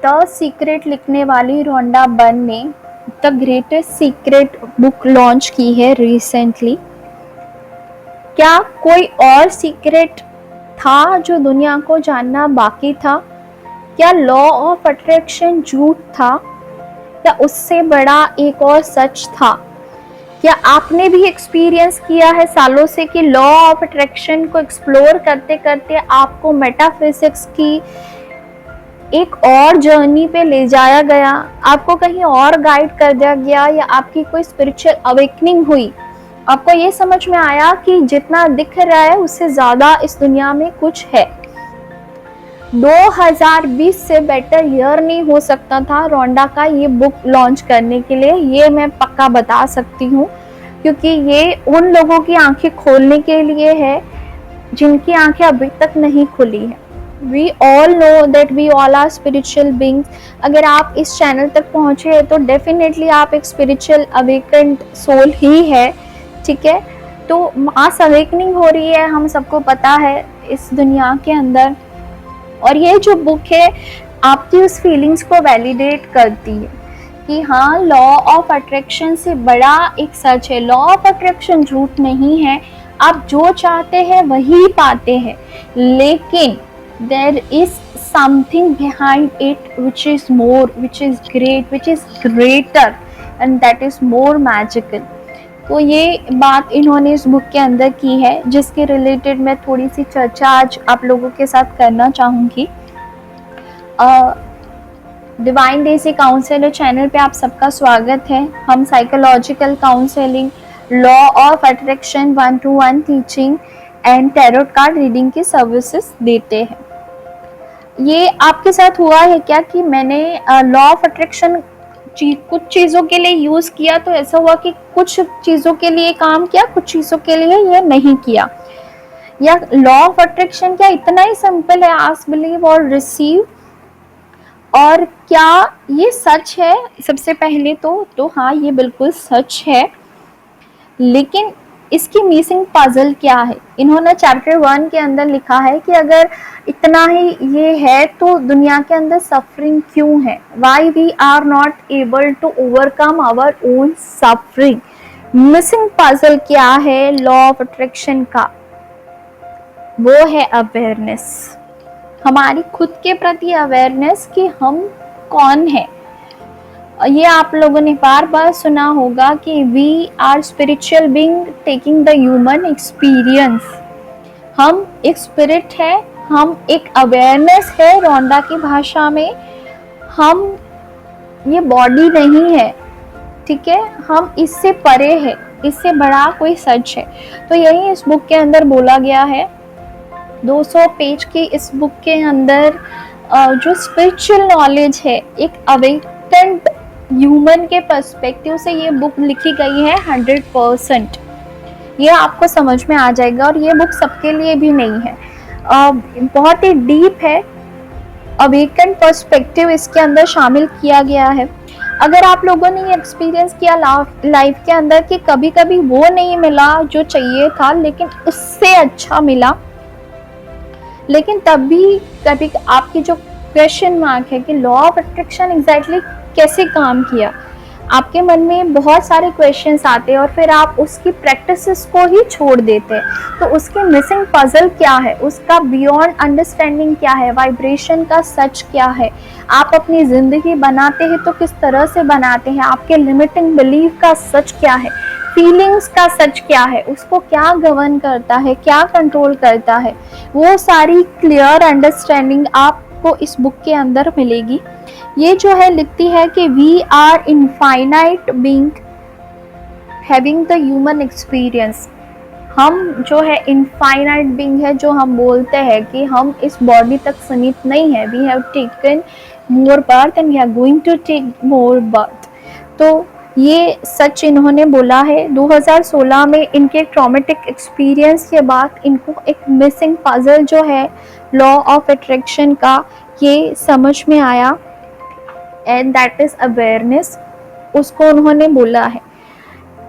The secret लिखने वाली Rhonda Byrne ने the greatest secret book launch की है रिसेंटली। क्या कोई और सीक्रेट था जो दुनिया को जानना बाकी था? क्या लॉ ऑफ अट्रैक्शन झूठ था या उससे बड़ा एक और सच था? क्या आपने भी एक्सपीरियंस किया है सालों से कि लॉ ऑफ अट्रैक्शन को एक्सप्लोर करते करते आपको मेटाफिजिक्स की एक और जर्नी पे ले जाया गया, आपको कहीं और गाइड कर दिया गया, या आपकी कोई स्पिरिचुअल अवेकनिंग हुई, आपको ये समझ में आया कि जितना दिख रहा है उससे ज्यादा इस दुनिया में कुछ है। 2020 से बेटर ईयर नहीं हो सकता था रोंडा का ये बुक लॉन्च करने के लिए, ये मैं पक्का बता सकती हूँ, क्योंकि ये उन लोगों की आंखें खोलने के लिए है जिनकी आंखें अभी तक नहीं खुली है। We all know that we all are spiritual beings। अगर आप इस चैनल तक पहुंचे हैं तो डेफिनेटली आप एक स्पिरिचुअल अवेकेंड सोल ही है, ठीक है। तो मास अवेकनिंग हो रही है, हम सबको पता है इस दुनिया के अंदर, और ये जो बुक है आपकी उस फीलिंग्स को वैलिडेट करती है कि हाँ, लॉ ऑफ अट्रैक्शन से बड़ा एक सच है। लॉ ऑफ अट्रैक्शन झूठ नहीं है, आप जो चाहते हैं वही पाते हैं, लेकिन there is something behind it which is more, which is great, which is greater, and that is more magical। तो ये बात इन्होंने इस बुक के अंदर की है, जिसके रिलेटेड मैं थोड़ी सी चर्चा आज आप लोगों के साथ करना चाहूँगी। डिवाइन देसी काउंसलर चैनल पे आप सबका स्वागत है। हम psychological counselling, law of attraction 1-to-1 teaching and tarot card reading की सर्विसेज देते हैं। ये आपके साथ हुआ है क्या कि मैंने लॉ ऑफ अट्रैक्शन कुछ चीज़ों के लिए यूज़ किया तो ऐसा हुआ कि कुछ चीज़ों के लिए काम किया, कुछ चीज़ों के लिए ये नहीं किया? या लॉ ऑफ अट्रैक्शन क्या इतना ही सिंपल है, आस्क, बिलीव और रिसीव? और क्या ये सच है? सबसे पहले तो हाँ, ये बिल्कुल सच है, लेकिन इसकी मिसिंग पजल क्या है? इन्होंने चैप्टर 1 के अंदर लिखा है कि अगर इतना ही ये है तो दुनिया के अंदर सफरिंग क्यों है? Why we are not able to overcome our own suffering? Missing puzzle क्या है लॉ ऑफ अट्रैक्शन का? वो है अवेयरनेस, हमारी खुद के प्रति अवेयरनेस कि हम कौन है। ये आप लोगों ने बार बार सुना होगा कि we are spiritual being taking the human experience. हम एक स्पिरिट है, हम एक अवेयरनेस है रोंडा की भाषा में, हम ये बॉडी नहीं है, ठीक है, हम इससे परे है, इससे बड़ा कोई सच है। तो यही इस बुक के अंदर बोला गया है। 200 पेज की इस बुक के अंदर जो स्पिरिचुअल नॉलेज है, एक अवेकेंड ह्यूमन के पर्सपेक्टिव से ये बुक लिखी गई है 100%। ये आपको समझ में आ जाएगा, और ये बुक सबके लिए भी नहीं है, बहुत ही डीप है, अवेकेंड पर्सपेक्टिव इसके अंदर शामिल किया गया है। अगर आप लोगों ने ये एक्सपीरियंस किया लाइफ के अंदर कि कभी कभी वो नहीं मिला जो चाहिए था, लेकिन उससे अच्छा मिला, लेकिन तब भी कभी आपकी जो क्वेश्चन मार्क है कि लॉ ऑफ अट्रैक्शन एग्जैक्टली कैसे काम किया, आपके मन में बहुत सारे क्वेश्चंस आते हैं और फिर आप उसकी प्रैक्टिसेस को ही छोड़ देते हैं। तो उसके मिसिंग पजल क्या है, उसका बियॉन्ड अंडरस्टैंडिंग क्या है, वाइब्रेशन का सच क्या है, आप अपनी ज़िंदगी बनाते हैं तो किस तरह से बनाते हैं, आपके लिमिटिंग बिलीफ का सच क्या है, फीलिंग्स का सच क्या है, उसको क्या गवर्न करता है, क्या कंट्रोल करता है, वो सारी क्लियर अंडरस्टैंडिंग आपको इस बुक के अंदर मिलेगी। ये जो है लिखती है कि we are infinite being having the human experience. हम जो है इनफाइनाइट बीइंग है, जो हम बोलते हैं कि हम इस बॉडी तक सीमित नहीं है। We have taken more birth and we are going to take more birth. तो ये सच इन्होंने बोला है। 2016 में इनके ट्रॉमेटिक एक्सपीरियंस के बाद इनको एक मिसिंग पजल जो है लॉ ऑफ अट्रैक्शन का, ये समझ में आया, एंड दैट इज अवेयरनेस, उसको उन्होंने बोला है।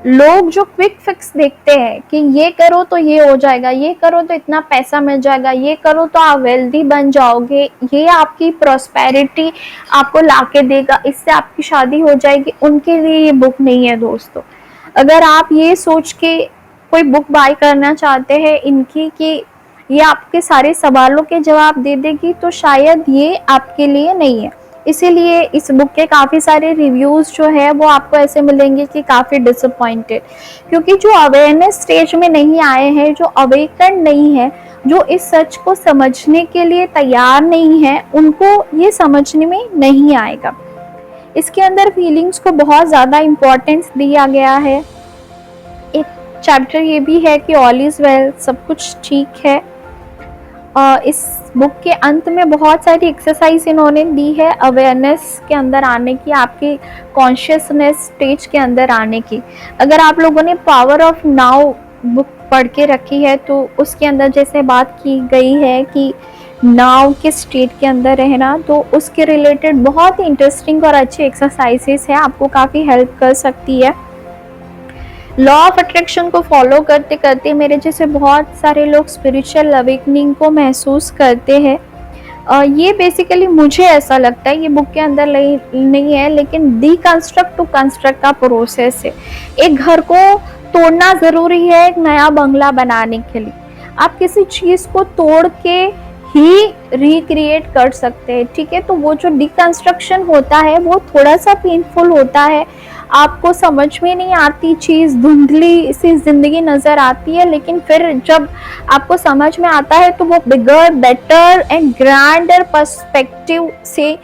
लोग जो क्विक फिक्स देखते हैं कि ये करो तो ये हो जाएगा, ये करो तो इतना पैसा मिल जाएगा, ये करो तो आप वेल्दी बन जाओगे, ये आपकी प्रॉस्पेरिटी आपको लाके देगा, इससे आपकी शादी हो जाएगी, उनके लिए ये बुक नहीं है दोस्तों। अगर आप ये सोच के कोई बुक बाय करना चाहते हैं इनकी कि ये आपके सारे सवालों के जवाब दे देगी, तो शायद ये आपके लिए नहीं है। इसीलिए इस बुक के काफ़ी सारे रिव्यूज़ जो है वो आपको ऐसे मिलेंगे कि काफ़ी डिसअपॉइंटेड, क्योंकि जो अवेयरनेस स्टेज में नहीं आए हैं, जो अवेकन नहीं है, जो इस सच को समझने के लिए तैयार नहीं है, उनको ये समझने में नहीं आएगा। इसके अंदर फीलिंग्स को बहुत ज़्यादा इम्पोर्टेंस दिया गया है। एक चैप्टर ये भी है कि ऑल इज़ वेल, सब कुछ ठीक है। इस बुक के अंत में बहुत सारी एक्सरसाइज इन्होंने दी है अवेयरनेस के अंदर आने की, आपकी कॉन्शियसनेस स्टेज के अंदर आने की। अगर आप लोगों ने पावर ऑफ नाउ बुक पढ़ के रखी है तो उसके अंदर जैसे बात की गई है कि नाउ के स्टेट के अंदर रहना, तो उसके रिलेटेड बहुत ही इंटरेस्टिंग और अच्छी एक्सरसाइजेस है, आपको काफ़ी हेल्प कर सकती है। लॉ ऑफ अट्रैक्शन को फॉलो करते करते मेरे जैसे बहुत सारे लोग स्पिरिचुअल अवेकनिंग को महसूस करते हैं। ये बेसिकली मुझे ऐसा लगता है, ये बुक के अंदर नहीं है, लेकिन डीकंस्ट्रक्ट टू कंस्ट्रक्ट का प्रोसेस है। एक घर को तोड़ना ज़रूरी है एक नया बंगला बनाने के लिए। आप किसी चीज़ को तोड़ के ही रिक्रिएट कर सकते हैं, ठीक है। तो वो जो डिकंस्ट्रक्शन होता है वो थोड़ा सा पेनफुल होता है, आपको समझ में नहीं आती चीज़, धुंधली सी ज़िंदगी नज़र आती है, लेकिन फिर जब आपको समझ में आता है तो वो बिगर, बेटर एंड ग्रैंडर पर्सपेक्टिव से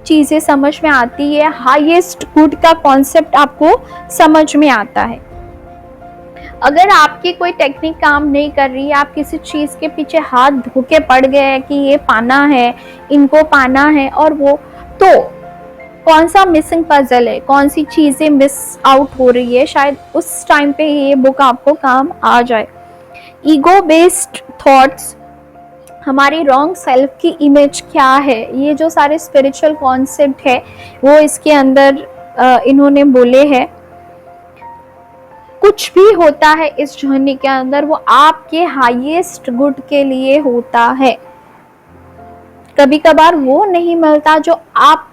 चीज़ें समझ में आती है। हाईएस्ट गुड का कॉन्सेप्ट आपको समझ में आता है। अगर आपकी कोई टेक्निक काम नहीं कर रही, आप किसी चीज़ के पीछे हाथ धो के पड़ गए हैं कि ये पाना है, इनको पाना है, और वो तो कौन सा मिसिंग पजल है, कौन सी चीज़ें मिस आउट हो रही है, शायद उस टाइम पे ये बुक आपको काम आ जाए। ईगो बेस्ड थॉट्स, हमारी रॉन्ग सेल्फ की इमेज क्या है, ये जो सारे स्पिरिचुअल कॉन्सेप्ट है वो इसके अंदर इन्होंने बोले हैं। कुछ भी होता है इस जर्नी के अंदर वो आपके हाईएस्ट गुड के लिए होता है। कभी कभार वो नहीं मिलता जो आप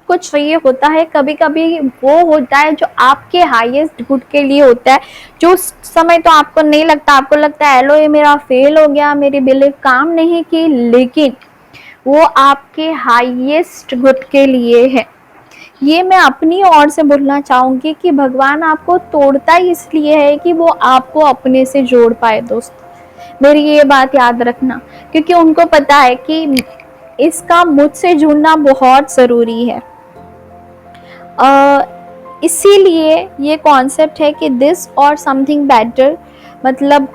कुछ चाहिए होता है, कभी कभी वो होता है जो आपके हाईएस्ट गुड के लिए होता है, जो उस समय तो आपको नहीं लगता, आपको लगता है हेलो ये मेरा फेल हो गया, मेरी बिलीफ काम नहीं की, लेकिन वो आपके हाईएस्ट गुड के लिए है। ये मैं अपनी ओर से बोलना चाहूँगी कि भगवान आपको तोड़ता ही इसलिए है कि वो आपको अपने से जोड़ पाए। दोस्त मेरी ये बात याद रखना, क्योंकि उनको पता है कि इसका मुझसे जुड़ना बहुत ज़रूरी है। इसीलिए ये कॉन्सेप्ट है कि दिस और समथिंग बेटर, मतलब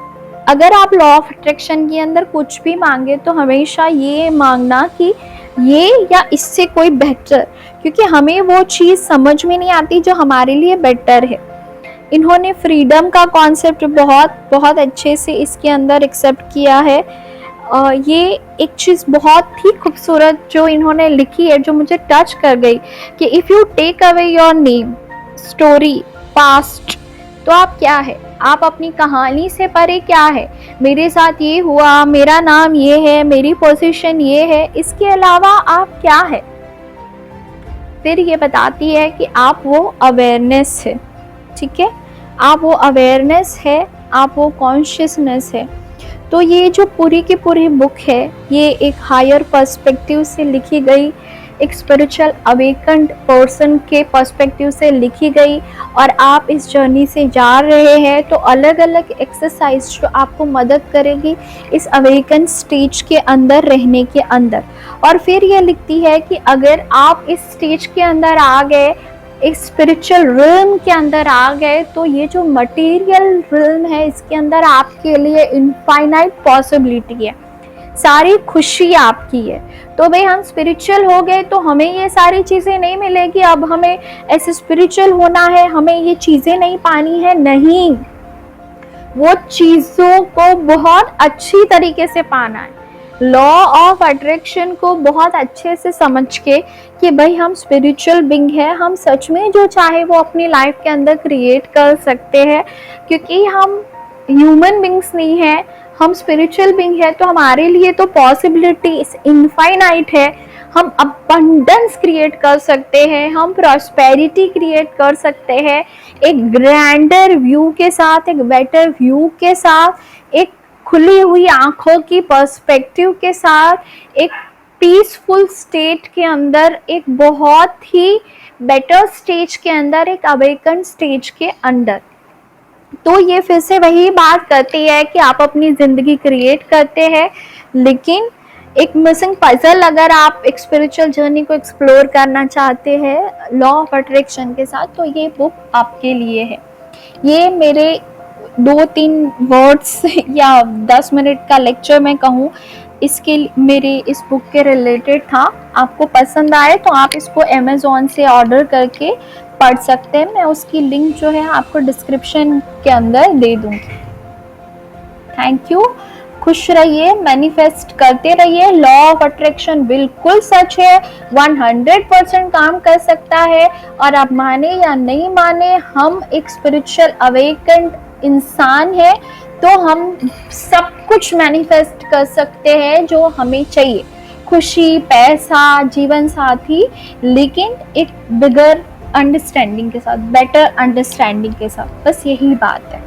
अगर आप लॉ ऑफ अट्रैक्शन के अंदर कुछ भी मांगे तो हमेशा ये मांगना कि ये या इससे कोई बेटर, क्योंकि हमें वो चीज़ समझ में नहीं आती जो हमारे लिए बेटर है। इन्होंने फ्रीडम का कॉन्सेप्ट बहुत बहुत अच्छे से इसके अंदर एक्सेप्ट किया है। ये एक चीज़ बहुत ही खूबसूरत जो इन्होंने लिखी है, जो मुझे टच कर गई, कि if you take away your name, story, past, तो आप क्या है, आप अपनी कहानी से परे क्या है। मेरे साथ ये हुआ, मेरा नाम ये है, मेरी पोजीशन ये है, इसके अलावा आप क्या है। फिर ये बताती है कि आप वो अवेयरनेस है, ठीक है, आप वो अवेयरनेस है, आप वो कॉन्शियसनेस है। तो ये जो पूरी की पूरी बुक है ये एक हायर पर्सपेक्टिव से लिखी गई, एक स्पिरिचुअल अवेकन्ड पर्सन के पर्सपेक्टिव से लिखी गई, और आप इस जर्नी से जा रहे हैं तो अलग अलग एक्सरसाइज जो आपको मदद करेगी इस अवेकन स्टेज के अंदर रहने के अंदर। और फिर ये लिखती है कि अगर आप इस स्टेज के अंदर आ गए, एक स्पिरिचुअल रिल्म के अंदर आ गए, तो ये जो मटेरियल रिल्म है इसके अंदर आपके लिए इनफाइनाइट पॉसिबिलिटी है, सारी खुशी आपकी है। तो भाई हम स्पिरिचुअल हो गए तो हमें ये सारी चीज़ें नहीं मिलेगी, अब हमें ऐसे स्पिरिचुअल होना है, हमें ये चीज़ें नहीं पानी है, नहीं, वो चीज़ों को बहुत अच्छी तरीके से पाना है। लॉ ऑफ अट्रैक्शन को बहुत अच्छे से समझ के कि भाई हम स्पिरिचुअल बीइंग है, हम सच में जो चाहे वो अपनी लाइफ के अंदर क्रिएट कर सकते हैं, क्योंकि हम ह्यूमन बींग्स नहीं है, हम स्पिरिचुअल बीइंग है, तो हमारे लिए तो पॉसिबिलिटीज इनफाइनाइट है। हम अबंडेंस क्रिएट कर सकते हैं, हम प्रॉस्पेरिटी क्रिएट कर सकते हैं, एक ग्रैंडर व्यू के साथ, एक बेटर व्यू के साथ, एक खुली हुई आंखों की पर्सपेक्टिव के साथ, एक पीसफुल स्टेट के अंदर, एक बहुत ही बेटर स्टेज के अंदर, एक अवेकन स्टेज के अंदर। तो ये फिर से वही बात करती है कि आप अपनी जिंदगी क्रिएट करते हैं, लेकिन एक मिसिंग पजल अगर आप एक स्पिरिचुअल जर्नी को एक्सप्लोर करना चाहते हैं लॉ ऑफ अट्रैक्शन के साथ, तो ये बुक आपके लिए है। ये मेरे 2-3 वर्ड्स या 10 मिनट का लेक्चर मैं कहूँ इसके मेरे इस बुक के रिलेटेड था। आपको पसंद आए तो आप इसको अमेज़ॉन से ऑर्डर करके पढ़ सकते हैं। मैं उसकी लिंक जो है आपको डिस्क्रिप्शन के अंदर दे दूंगी। Thank you. खुश रहिए, मैनिफेस्ट करते रहिए। लॉ ऑफ अट्रैक्शन बिल्कुल सच है, 100% काम कर सकता है। और आप माने या नहीं माने, हम एक स्पिरिचुअल अवेकन्ड इंसान है, तो हम सब कुछ मैनिफेस्ट कर सकते हैं जो हमें चाहिए, खुशी, पैसा, जीवन साथी, लेकिन एक बिगर अंडरस्टैंडिंग के साथ, बेटर अंडरस्टैंडिंग के साथ। बस यही बात है।